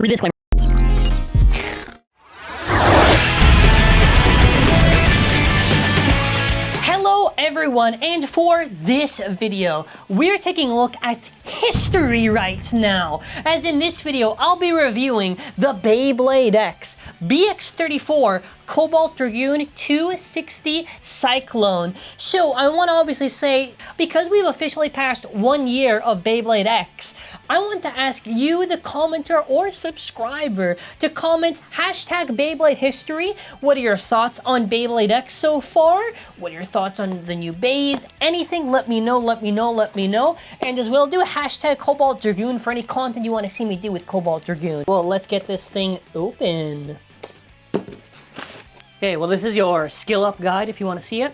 Disclaimer. Hello everyone, and for this video, we're taking a look at history right now. As in this video, I'll be reviewing the Beyblade X, BX34, Cobalt Dragoon 260 Cyclone. So I want to obviously say, because we've officially passed 1 year of Beyblade X, I want to ask you, the commenter or subscriber, to comment hashtag Beyblade history. What are your thoughts on Beyblade X so far? What are your thoughts on the new bays? Anything, let me know, let me know, let me know. And as well, do a hashtag Cobalt Dragoon for any content you want to see me do with Cobalt Dragoon. Well, let's get this thing open. Okay, well, this is your skill up guide if you want to see it.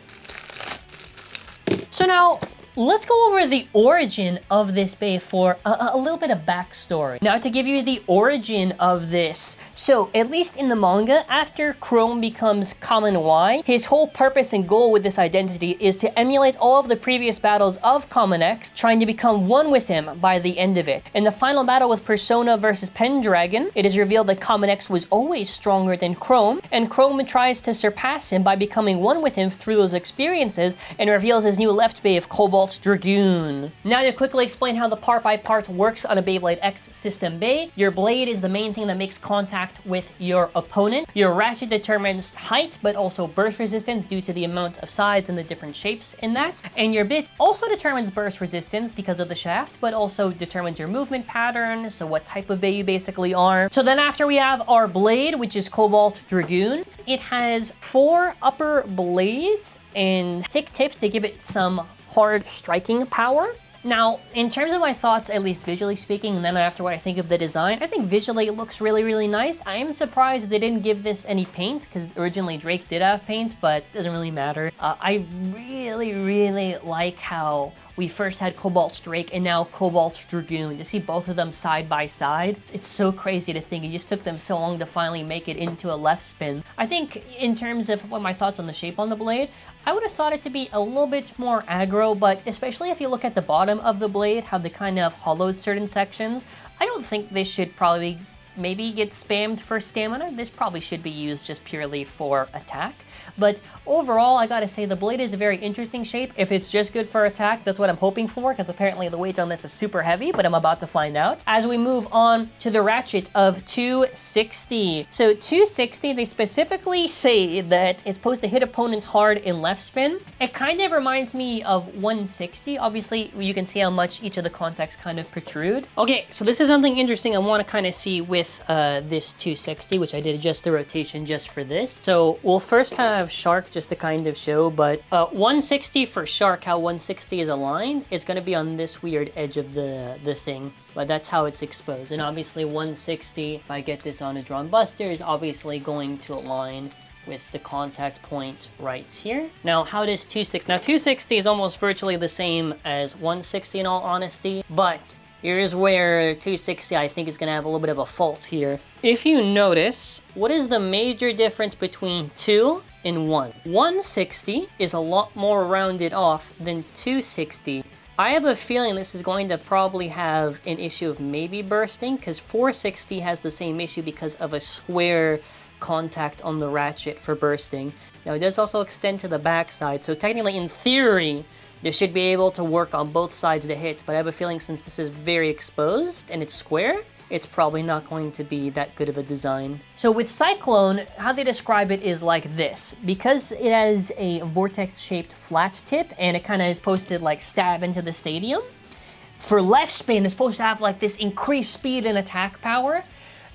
So now, let's go over the origin of this bay for a little bit of backstory. Now, to give you the origin of this, so at least in the manga, after Chrome becomes Kamen Y, his whole purpose and goal with this identity is to emulate all of the previous battles of Kamen X, trying to become one with him by the end of it. In the final battle with Persona versus Pendragon, it is revealed that Kamen X was always stronger than Chrome, and Chrome tries to surpass him by becoming one with him through those experiences, and reveals his new left bay of Cobalt Dragoon. Now, to quickly explain how the part-by-part works on a Beyblade X system bay, your blade is the main thing that makes contact with your opponent. Your ratchet determines height, but also burst resistance due to the amount of sides and the different shapes in that. And your bit also determines burst resistance because of the shaft, but also determines your movement pattern, so what type of bay you basically are. So then after we have our blade, which is Cobalt Dragoon, it has 4 upper blades and thick tips to give it some hard striking power. Now, in terms of my thoughts, at least visually speaking, and then after what I think of the design, I think visually it looks really, really nice. I am surprised they didn't give this any paint, because originally Drake did have paint, but it doesn't really matter. I really, really like how we first had Cobalt Drake and now Cobalt Dragoon. To see both of them side by side, it's so crazy to think it just took them so long to finally make it into a left spin. I think in terms of what my thoughts on the shape on the blade, I would have thought it to be a little bit more aggro, but especially if you look at the bottom of the blade, how they kind of hollowed certain sections, I don't think this should probably maybe get spammed for stamina. This probably should be used just purely for attack. But overall, I gotta say, the blade is a very interesting shape. If it's just good for attack, that's what I'm hoping for, because apparently the weight on this is super heavy, but I'm about to find out. As we move on to the ratchet of 260. So 260, they specifically say that it's supposed to hit opponents hard in left spin. It kind of reminds me of 160. Obviously, you can see how much each of the contacts kind of protrude. Okay, so this is something interesting I want to kind of see with this 260, which I did adjust the rotation just for this. So we'll first have Shark just to kind of show, but 160 for Shark, how 160 is aligned, it's going to be on this weird edge of the thing, but that's how it's exposed. And obviously 160, if I get this on a drawn buster, is obviously going to align with the contact point right here. Now, how does 260? Now, 260 is almost virtually the same as 160 in all honesty, but here's where 260, I think, is going to have a little bit of a fault here. If you notice, what is the major difference between 2 and 1? 160 is a lot more rounded off than 260. I have a feeling this is going to probably have an issue of maybe bursting, because 460 has the same issue because of a square contact on the ratchet for bursting. Now, it does also extend to the backside, so technically, in theory, this should be able to work on both sides of the hits, but I have a feeling since this is very exposed and it's square, it's probably not going to be that good of a design. So with Cyclone, how they describe it is like this. Because it has a vortex-shaped flat tip, and it kind of is supposed to like stab into the stadium, for left spin, it's supposed to have like this increased speed and attack power.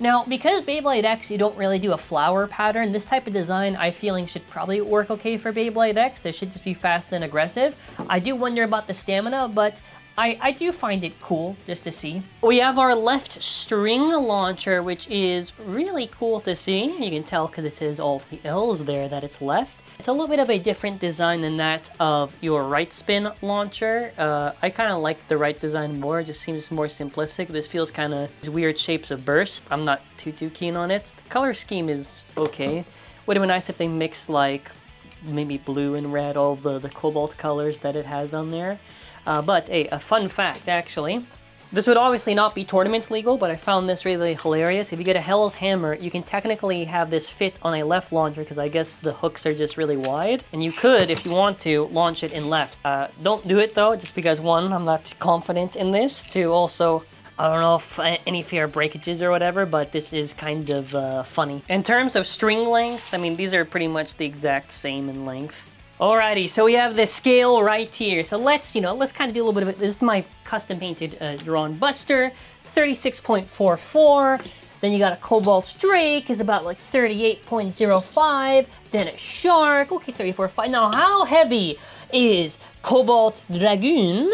Now, because Beyblade X, you don't really do a flower pattern, this type of design, I feeling, should probably work okay for Beyblade X. It should just be fast and aggressive. I do wonder about the stamina, but I do find it cool just to see. We have our left string launcher, which is really cool to see. You can tell because it says all the L's there that it's left. It's a little bit of a different design than that of your right spin launcher. I kind of like the right design more. It just seems more simplistic. This feels kind of weird shapes of burst. I'm not too keen on it. The color scheme is okay. Would have been nice if they mixed like maybe blue and red, all the cobalt colors that it has on there. But a fun fact actually, This would obviously not be tournament legal, but I found this really hilarious. If you get a Hell's Hammer, you can technically have this fit on a left launcher because I guess the hooks are just really wide. And you could, if you want to, launch it in left. Don't do it though, just because one, I'm not confident in this. Two, also, I don't know if any fear of breakages or whatever, but this is kind of funny. In terms of string length, I mean, these are pretty much the exact same in length. Alrighty, so we have the scale right here. So let's kind of do a little bit of it. This is my custom painted drawn Buster, 36.44. Then you got a Cobalt Drake, is about like 38.05. Then a Shark, okay, 34.5. Now, how heavy is Cobalt Dragoon?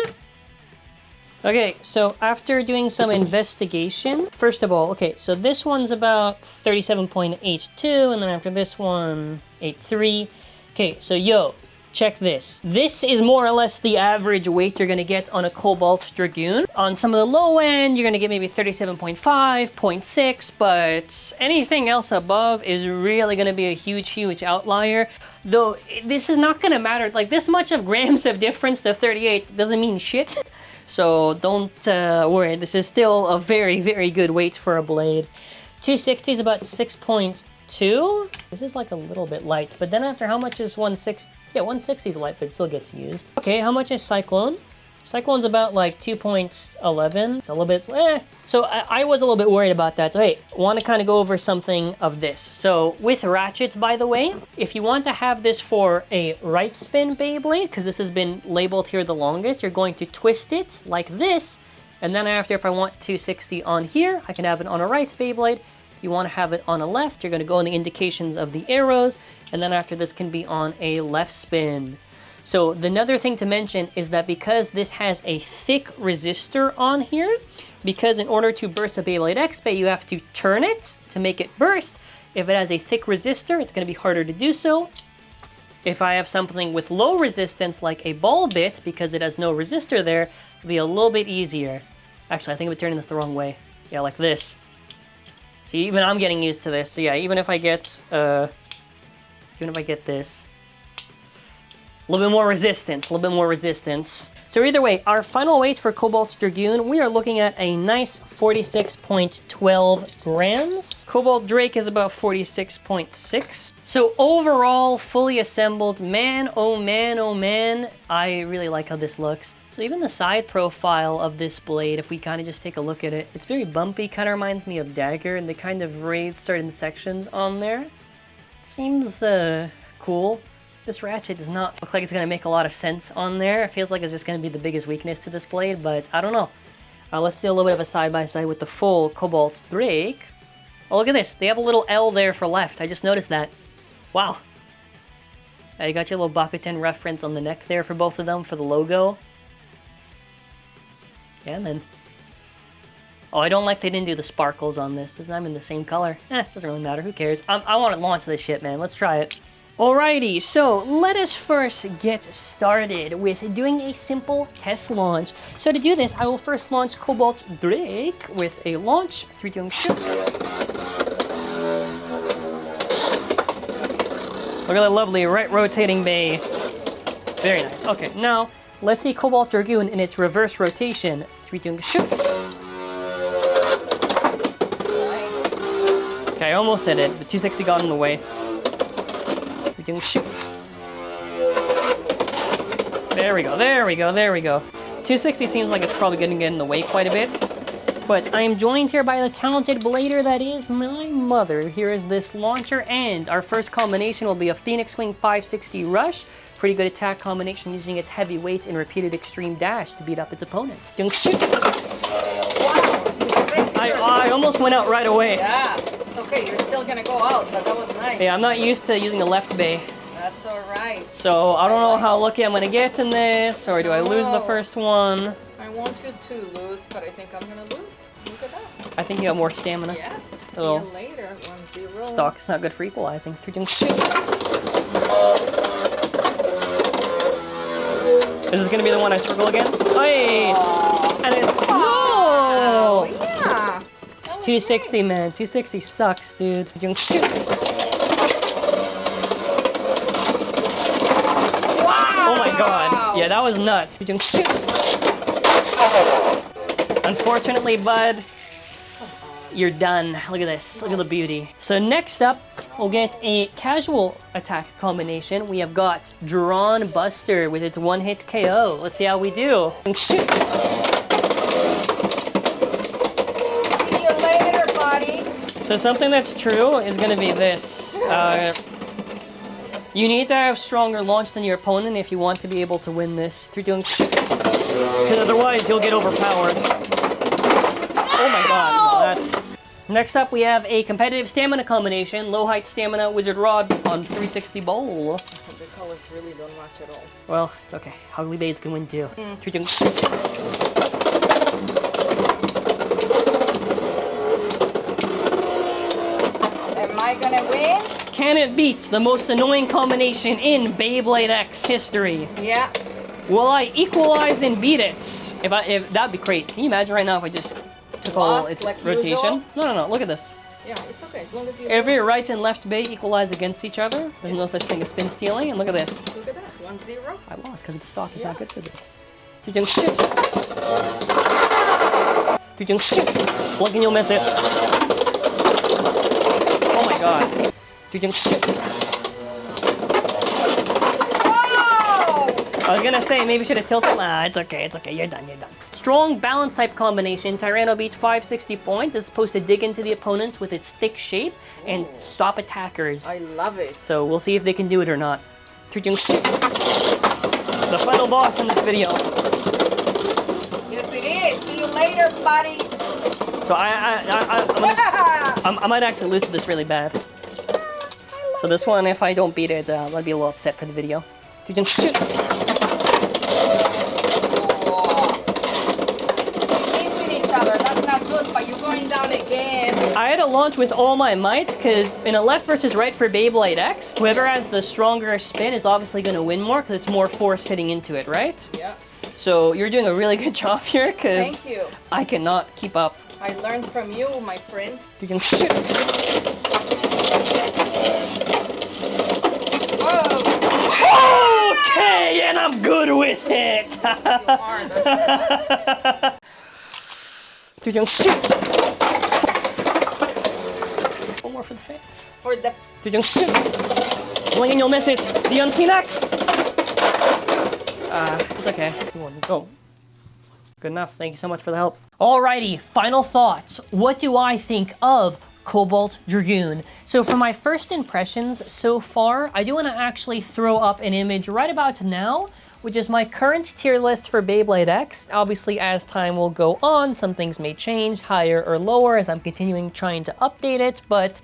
Okay, so after doing some investigation, first of all, okay, so this one's about 37.82, and then after this one, 83. Okay, so yo, check this. This is more or less the average weight you're gonna get on a Cobalt Dragoon. On some of the low end, you're gonna get maybe 37.5, 0.6, but anything else above is really gonna be a huge outlier. Though, this is not gonna matter. Like, this much of grams of difference to 38 doesn't mean shit. So don't worry, this is still a very good weight for a blade. 260 is about 6.2. This is like a little bit light, but then after how much is 160? Yeah, 160 is light, but it still gets used. Okay, how much is Cyclone? Cyclone's about like 2.11. It's a little bit, So I was a little bit worried about that. So hey, want to kind of go over something of this. So with ratchets, by the way, if you want to have this for a right spin Beyblade, because this has been labeled here the longest, you're going to twist it like this. And then after, if I want 260 on here, I can have it on a right Beyblade. If you want to have it on a left, you're going to go in the indications of the arrows. And then after, this can be on a left spin. So another thing to mention is that because this has a thick resistor on here, because in order to burst a Beyblade X-Bay, you have to turn it to make it burst. If it has a thick resistor, it's going to be harder to do so. If I have something with low resistance, like a ball bit, because it has no resistor there, it'll be a little bit easier. Actually, I think I'm turning this the wrong way. Yeah, like this. See, even I'm getting used to this. So yeah, even if I get this, a little bit more resistance, So either way, our final weight for Cobalt Dragoon, we are looking at a nice 46.12 grams. Cobalt Drake is about 46.6. So overall, fully assembled, man, oh man, I really like how this looks. So even the side profile of this blade, if we kind of just take a look at it, it's very bumpy, kind of reminds me of Dagger, and they kind of raise certain sections on there. Seems cool. This ratchet does not look like it's going to make a lot of sense on there. It feels like it's just going to be the biggest weakness to this blade, but I don't know. Let's do a little bit of a side-by-side with the full Cobalt Drake. Oh, look at this. They have a little L there for left. I just noticed that. Wow. You got your little Bakuten reference on the neck there for both of them for the logo. Yeah, man. Oh, I don't like they didn't do the sparkles on this. I'm in the same color. Doesn't really matter. Who cares? I want to launch this shit, man. Let's try it. Alrighty, so let us first get started with doing a simple test launch. So to do this, I will first launch Cobalt Drake with a launch. 3, 2, 1, shoot. Look at that lovely right rotating bay. Very nice. Okay, now let's see Cobalt Dragoon in its reverse rotation. 3, 2, 1, shoot. Nice. Okay, I almost hit it, but 260 got in the way. Shoot. There we go. 260 seems like it's probably going to get in the way quite a bit. But I am joined here by the talented blader that is my mother. Here is this launcher, and our first combination will be a Phoenix Wing 560 Rush. Pretty good attack combination using its heavy weight and repeated extreme dash to beat up its opponent. Shoot. Wow, I almost went out right away. Yeah. Okay, you're still gonna go out, but that was nice. Yeah, I'm not used to using a left bay. That's alright. So I don't know how lucky I'm gonna get in this, or do I lose the first one? I want you to lose, but I think I'm gonna lose. Look at that. I think you got more stamina. Yeah. See you later. 1-0. Stock's not good for equalizing. This is gonna be the one I struggle against. Hey! And it, no! Yeah. It's 260, nice. Man. 260 sucks, dude. Shoot. Wow! Oh my god. Yeah, that was nuts. Shoot. Unfortunately, bud, you're done. Look at this. Look at the beauty. So next up, we'll get a casual attack combination. We have got Drawn Buster with its one-hit KO. Let's see how we do. Shoot! See you later, buddy. So something that's true is going to be this. You need to have stronger launch than your opponent if you want to be able to win this through doing shoot. Because otherwise you'll get overpowered. Oh my god, no, that's... Next up we have a competitive stamina combination. Low height stamina wizard rod on 360 bowl. The colors really don't match at all. Well, it's okay. Ugly Bays can win too. Through doing shoot. Am I gonna win? Can it beat the most annoying combination in Beyblade X history? Yeah. Will I equalize and beat it? If that'd be great. Can you imagine right now if I just took all Lost, its like rotation? usual? No. Look at this. Yeah, it's okay as long as you. Every right and left bay equalize against each other. There's no such thing as spin stealing. And look at this. Look at that. 1-0. I lost because the stock is Yeah. not good for this. Shoot. Shoot. Blink and you'll miss it. Oh my god. Shoot. Oh! I was gonna say, maybe should have tilted. Nah, it's okay, you're done. Strong balance type combination. Tyranno beats 560 point. This is supposed to dig into the opponents with its thick shape and stop attackers. I love it. So we'll see if they can do it or not. The final boss in this video. Yes, it is. See you later, buddy. So I might actually lose to this really bad. So this one, if I don't beat it, I'll be a little upset for the video. Shoot. That's not good, but you're going down again. I had to launch with all my might, because in a left versus right for Beyblade X, whoever has the stronger spin is obviously going to win more, because it's more force hitting into it, right? Yeah. So you're doing a really good job here, because Thank you. I cannot keep up. I learned from you, my friend. Shoot. Whoa! Okay, and I'm good with it! Yes, you are. That's... Shoot. One more for the fans. For the... Shoot. Blink and you'll miss it. The Unseen X. It's okay. Go. Good enough. Thank you so much for the help. Alrighty, final thoughts. What do I think of Cobalt Dragoon? So for my first impressions so far, I do want to actually throw up an image right about now, which is my current tier list for Beyblade X. Obviously, as time will go on, some things may change, higher or lower, as I'm continuing trying to update it, but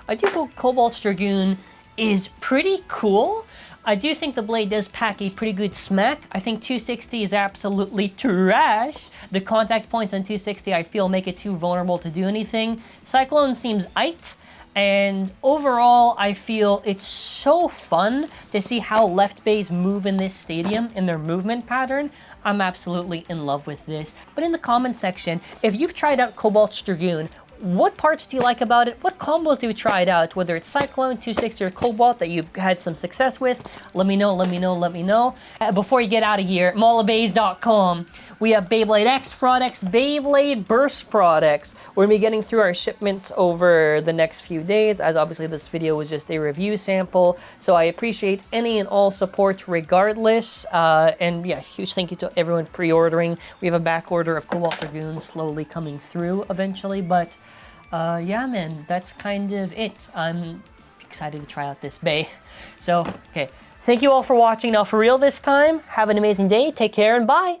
I do feel Cobalt Dragoon is pretty cool. I do think the blade does pack a pretty good smack. I think 260 is absolutely trash. The contact points on 260 I feel make it too vulnerable to do anything. Cyclone seems aight. And overall, I feel it's so fun to see how left bays move in this stadium in their movement pattern. I'm absolutely in love with this. But in the comment section, if you've tried out Cobalt Dragoon, what parts do you like about it? What combos do you try it out? Whether it's Cyclone, 260, or Cobalt that you've had some success with, let me know. Before you get out of here, mallabays.com. We have Beyblade X products, Beyblade Burst products. We're gonna be getting through our shipments over the next few days, as obviously this video was just a review sample. So I appreciate any and all support regardless. And yeah, huge thank you to everyone pre-ordering. We have a back order of Cobalt Dragoon slowly coming through eventually, but yeah, man, that's kind of it. I'm excited to try out this bay. So, okay, thank you all for watching. Now, for real this time, have an amazing day, take care, and bye!